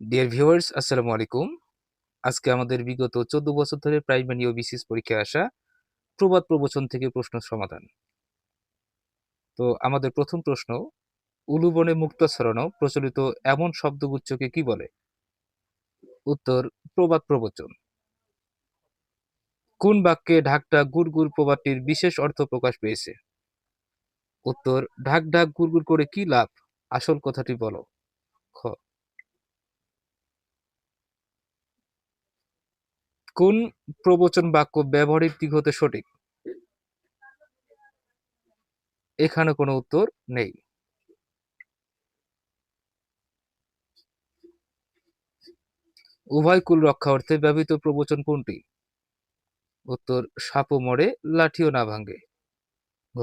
Dear viewers, আসসালামু আলাইকুম। আজকে আমাদের বিগত ১৪ বছর ধরে প্রাইমারি ও বিসিএস পরীক্ষায় আসা প্রবাদ প্রবচন থেকে প্রশ্ন সমাধান। তো আমাদের প্রথম প্রশ্ন, উলুবনে মুক্তা ছড়ানো প্রচলিত এমন শব্দগুচ্ছকে কি বলে? উত্তর, প্রবাদ প্রবচন। কোন বাক্যে ঢাক ঢাক গুড় গুড় প্রবাদটির বিশেষ অর্থ প্রকাশ পেয়েছে? উত্তর, ঢাক ঢাক গুড় গুড় করে কি লাভ? আসল কথাটি বলো। খ, কোন প্রবচন বাক্য ব্যবহারিক দিক হতে সঠিক? এখানে কোনো উত্তর নেই। উভয় কুল রক্ষা অর্থে ব্যবহৃত প্রবচন কোনটি? উত্তর, সাপও মরে লাঠিও না ভাঙে। ঘ,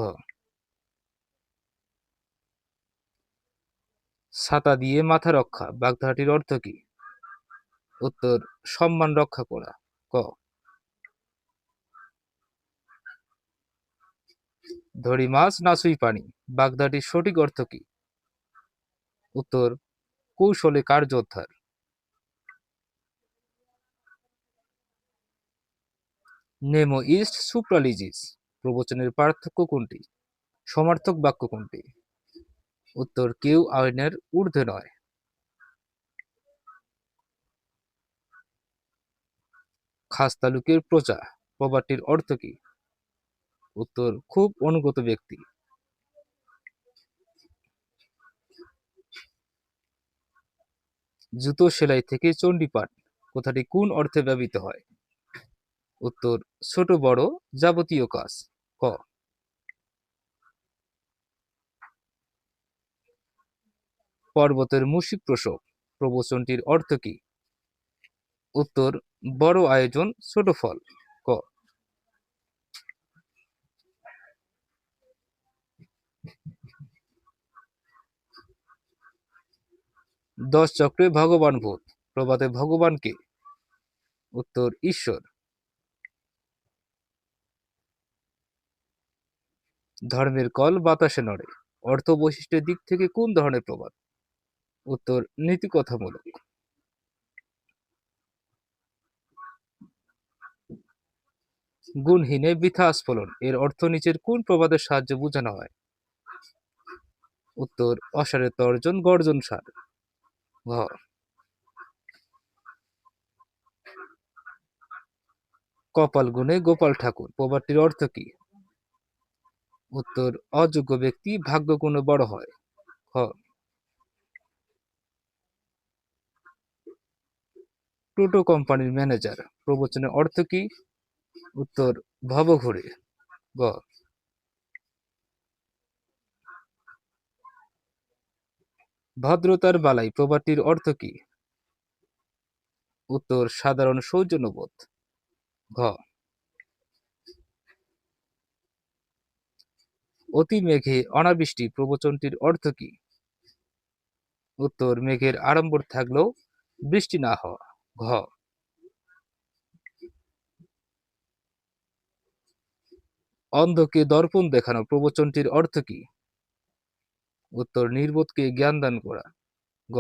ছাতা দিয়ে মাথা রক্ষা বাগধারাটির অর্থ কি? উত্তর, সম্মান রক্ষা করা। ক, ধরি মাছ নাচুই পানি বাগধারাটির সঠিক অর্থ কি? উত্তর, কৌশলে কার্য উদ্ধার। নেমো ইস্ট সুপ্রালিজিস প্রবচনের পার্থক্য কোনটি? সমার্থক বাক্য কোনটি? উত্তর, কেউ আইনের ঊর্ধ্বে নয়। খাস তালুকের প্রজা প্রবাদটির অর্থ কি? উত্তর, খুব অনুগত ব্যক্তি। জুতো সেলাই থেকে চণ্ডীপাঠ কথাটি কোন অর্থে ব্যবহৃত হয়? উত্তর, ছোট বড় যাবতীয় কাজ। ক, পর্বতের মুশিক প্রসব প্রবচনটির অর্থ কি? উত্তর, বড় আয়োজন ছোট ফল। ক, দশ চক্রে ভগবান ভূত প্রবাদে ভগবান কে? উত্তর, ঈশ্বর। ধর্মের কল বাতাসে নড়ে অর্থ বৈশিষ্ট্যের দিক থেকে কোন ধরনের প্রবাদ? উত্তর, নীতিকথামূলক। গুণহীনে বৃথা আস্ফলন এর অর্থ নিচের কোন প্রবাদের সাহায্যে বোঝানো হয়? উত্তর, অসারে তর্জন গর্জন সার। ঘ, কপাল গুণে গোপাল ঠাকুর প্রবাদটির অর্থ কি? উত্তর, অযোগ্য ব্যক্তি ভাগ্য গুণে বড় হয়। খ, টোটো কোম্পানির ম্যানেজার প্রবচনের অর্থ কি? উত্তর, ভবঘুরে। গ, ভদ্রতার বালাই প্রবাদটির অর্থ কি? উত্তর, সাধারণ সৌজন্যবোধ। ঘ, অতি মেঘে অনাবৃষ্টি প্রবচনটির অর্থ কি? উত্তর, মেঘের আড়ম্বর থাকলেও বৃষ্টি না হওয়া। ঘ, অন্ধকে দর্পণ দেখানো প্রবচনটির অর্থ কি? উত্তর, নির্বোধকে জ্ঞান দান করা। গ,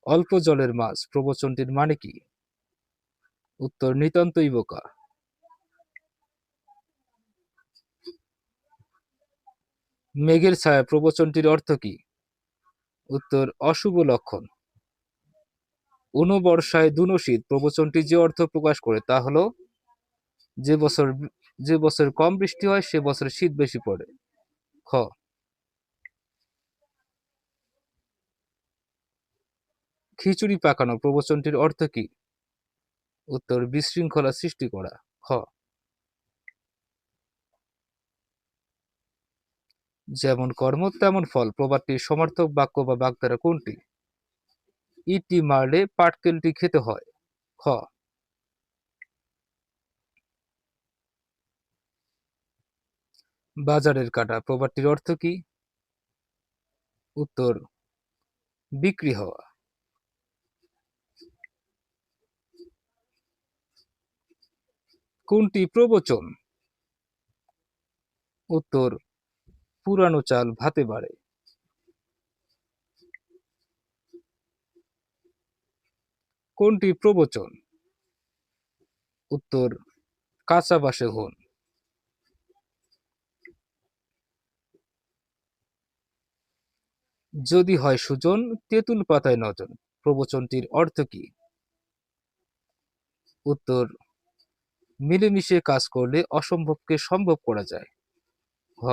অল্প জলের মাছ প্রবচনটির মানে কি? উত্তর, নিতান্তই বোকা। মেঘের ছায়া প্রবচনটির অর্থ কি? উত্তর, অশুভ লক্ষণ। উনো বর্ষায় দুনো শীত প্রবচনটি যে অর্থ প্রকাশ করে তা হলো যে বছর যে বছর কম বৃষ্টি হয় সে বছর শীত বেশি পড়ে। খ, খিচুড়ি পাকানো প্রবচনটির অর্থ কি? উত্তর, বিশৃঙ্খলা সৃষ্টি করা। খ, যেমন কর্ম তেমন ফল প্রবাদটির সমার্থক বাক্য বা বাগধারা কোনটি? ইটি মারলে পাটকেলটি খেতে হয়। খ, বাজারের কাটা প্রবাদটির অর্থ কি? উত্তর, বিক্রি হওয়া। কোনটি প্রবচন? উত্তর, পুরানো চাল ভাতে বাড়ে। কোনটি প্রবচন? উত্তর কাঁচা বাসে ঘুণ। যদি হয় সুজন, তেঁতুল পাতায় নজন, প্রবচনটির অর্থ কি? উত্তর মিলেমিশে কাজ করলে অসম্ভবকে সম্ভব করা যায়। ঘ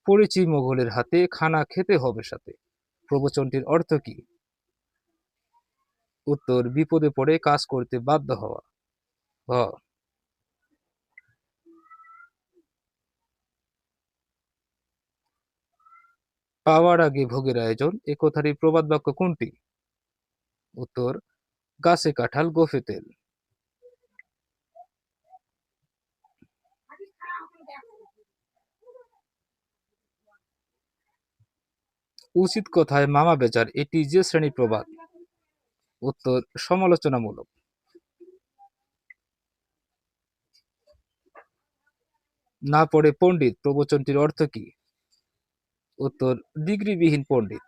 পড়েছি মোগলের হাতে, খানা খেতে হবে সাথে, প্রবচনটির অর্থ কি? উত্তর বিপদে পড়ে কাজ করতে বাধ্য হওয়া। ঘ পাওয়ার আগে ভোগের আয়োজন, এ কথারই প্রবাদ বাক্য কোনটি? উত্তর গাছে কাঁঠাল গোফে তেল। উচিত কথায় মামা বেজার, এটি যে শ্রেণী প্রবাদ? উত্তর সমালোচনামূলক। না পড়ে পণ্ডিত, প্রবচনটির অর্থ কি? উত্তর ডিগ্রিবিহীন পণ্ডিত।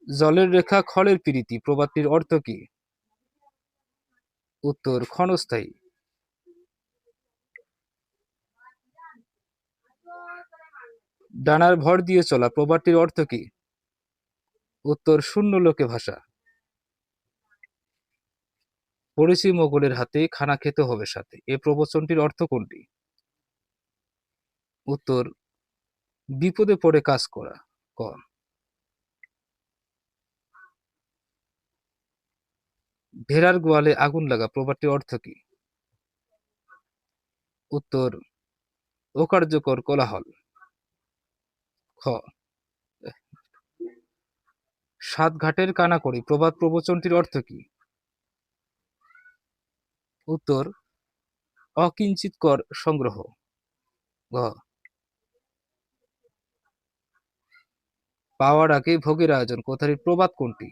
জলের রেখা খলের প্রীতি, প্রবাদটির অর্থ কি? উত্তর ক্ষণস্থায়ী। ডানার ভর দিয়ে চলা, প্রবাদটির অর্থ কি? উত্তর শূন্য লোকে ভাষা। পড়েছি মোগলের হাতে, খানা খেতে হবে সাথে, এ প্রবচনটির অর্থ কোনটি? উত্তর বিপদে পড়ে কাজ করা। ক ভেড়ার গোয়ালে আগুন লাগা, প্রবাদটির অর্থ কি? উত্তর অকার্যকর কোলাহল। খ সাত ঘাটের কানা করি, প্রবাদ প্রবচনটির অর্থ কি? উত্তর অকিঞ্চিৎকর সংগ্রহ। ঘ পাওয়ার আগে ভোগের আয়োজন, কথাটির প্রবাদ কোনটি?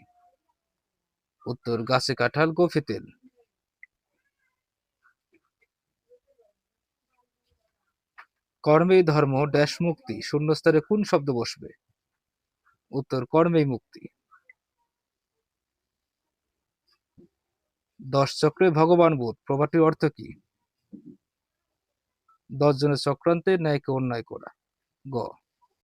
উত্তর গাছে কাঁঠাল গোফে তেল। কর্মেই ধর্ম ড্যাশ মুক্তি, শূন্যস্থানে কোন শব্দ বসবে? উত্তর কর্মেই মুক্তি। 10 চক্রে ভগবান বুধ, প্রবাদটির অর্থ কি? 10 জনের চক্রান্তে ন্যায়কে অন্যায় করা। গ